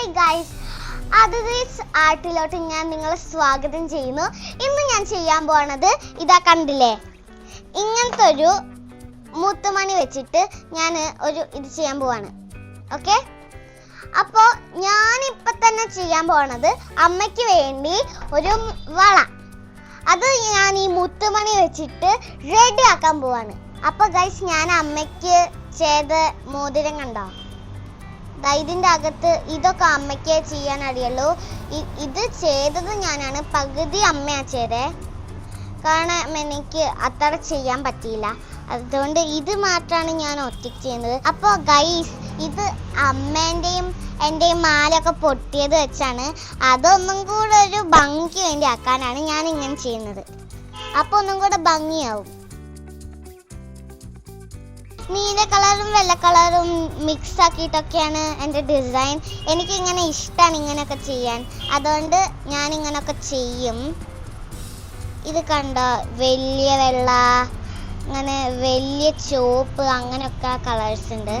Hi guys, Athithi's ആർട്ടിലോട്ട് ഞാൻ നിങ്ങളെ സ്വാഗതം ചെയ്യുന്നു. ഇന്ന് ഞാൻ ചെയ്യാൻ പോണത് ഇതാ കണ്ടില്ലേ, ഇങ്ങനത്തെ ഒരു മുത്തുമണി വെച്ചിട്ട് ഞാൻ ഇത് ചെയ്യാൻ പോവാണ്. ഓക്കെ, അപ്പോൾ ഞാനിപ്പോ തന്നെ ചെയ്യാൻ പോണത് അമ്മയ്ക്ക് വേണ്ടി ഒരു വള, അത് ഞാൻ ഈ മുത്തുമണി വെച്ചിട്ട് റെഡി ആക്കാൻ പോവാണ്. അപ്പോൾ ഗൈസ്, ഞാൻ അമ്മയ്ക്ക് ചെയ്ത മോതിരം കണ്ടോ, ഇതിൻ്റെ അകത്ത് ഇതൊക്കെ അമ്മയ്ക്ക് ചെയ്യാൻ അറിയുള്ളൂ. ഇത് ചെയ്തത് ഞാനാണ്, പകുതി അമ്മയാ ചെയ്തേ, കാരണം എനിക്ക് അത്ര ചെയ്യാൻ പറ്റിയില്ല. അതുകൊണ്ട് ഇത് മാത്രമാണ് ഞാൻ ഒറ്റയ്ക്ക് ചെയ്യുന്നത്. അപ്പോൾ ഗൈസ്, ഇത് അമ്മേൻ്റെയും എൻ്റെയും മാലൊക്കെ പൊട്ടിയത് വെച്ചാണ്, അതൊന്നും കൂടെ ഒരു ഭംഗിക്ക് വേണ്ടി ആക്കാനാണ് ഞാൻ ഇങ്ങനെ ചെയ്യുന്നത്. അപ്പോൾ ഒന്നും കൂടെ ഭംഗിയാവും. നീല കളറും വെള്ള കളറും മിക്സ് ആക്കിയിട്ടൊക്കെയാണ് എൻ്റെ ഡിസൈൻ. എനിക്കിങ്ങനെ ഇഷ്ടമാണ് ഇങ്ങനെയൊക്കെ ചെയ്യാൻ, അതുകൊണ്ട് ഞാൻ ഇങ്ങനെയൊക്കെ ചെയ്യും. ഇത് കണ്ടോ, വലിയ വെള്ള, അങ്ങനെ വലിയ ചുവപ്പ്, അങ്ങനെയൊക്കെ കളേഴ്സ് ഉണ്ട്.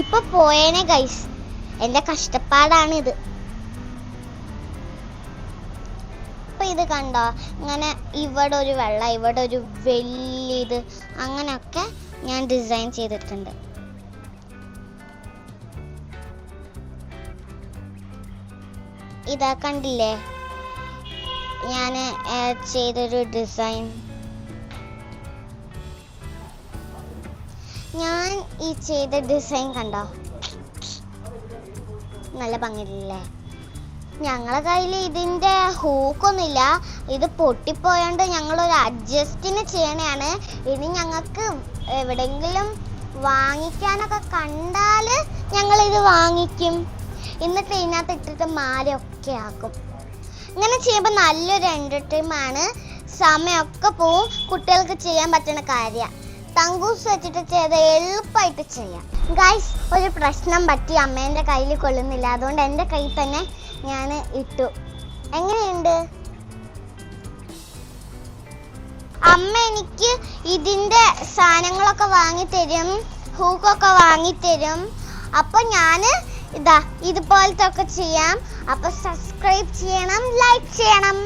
ഇപ്പൊ പോയേനെ ഗൈസ്, എന്റെ കഷ്ടപ്പാടാണ് ഇത്. ഇപ്പൊ ഇത് കണ്ടോ, ഇങ്ങനെ ഇവിടെ ഒരു വെള്ള, ഇവിടെ ഒരു വലിയ ഇത്, അങ്ങനെയൊക്കെ ഞാൻ ഡിസൈൻ ചെയ്തിട്ടുണ്ട്. ഇതാ കണ്ടില്ലേ, ഞാൻ ചെയ്തൊരു ഡിസൈൻ. ഞാൻ ഈ ചെയ്ത ഡിസൈൻ കണ്ടോ, നല്ല ഭംഗിയില്ലേ? ഞങ്ങളെ കയ്യിൽ ഇതിൻ്റെ ഹൂക്കൊന്നുമില്ല, ഇത് പൊട്ടിപ്പോയോണ്ട് ഞങ്ങളൊരു അഡ്ജസ്റ്റിന് ചെയ്യണതാണ്. ഇനി ഞങ്ങൾക്ക് എവിടെയെങ്കിലും വാങ്ങിക്കാനൊക്കെ കണ്ടാൽ ഞങ്ങളിത് വാങ്ങിക്കും, എന്നിട്ട് ഇതിനകത്ത് ഇട്ടിട്ട് മാലയൊക്കെ ആക്കും. ഇങ്ങനെ ചെയ്യുമ്പോൾ നല്ലൊരു എൻ്റർടൈൻമെൻ്റാണ്, സമയമൊക്കെ പോവും, കുട്ടികൾക്ക് ചെയ്യാൻ പറ്റുന്ന കാര്യമാണ്. തങ്കൂസ് വെച്ചിട്ട് ചെയ്ത് എളുപ്പമായിട്ട് ചെയ്യാം. ഗൈസ്, ഒരു പ്രശ്നം പറ്റി, അമ്മേൻ്റെ കയ്യിൽ കൊള്ളുന്നില്ല, അതുകൊണ്ട് എൻ്റെ കയ്യിൽ തന്നെ ഞാൻ ഇട്ടു. എങ്ങനെയുണ്ട്? അമ്മ എനിക്ക് ഇതിൻ്റെ സാധനങ്ങളൊക്കെ വാങ്ങിത്തരും, ഹൂക്കൊക്കെ വാങ്ങിത്തരും. അപ്പോൾ ഞാൻ ഇതുപോലത്തെ ഒക്കെ ചെയ്യാം. അപ്പോൾ സബ്സ്ക്രൈബ് ചെയ്യണം, ലൈക്ക് ചെയ്യണം.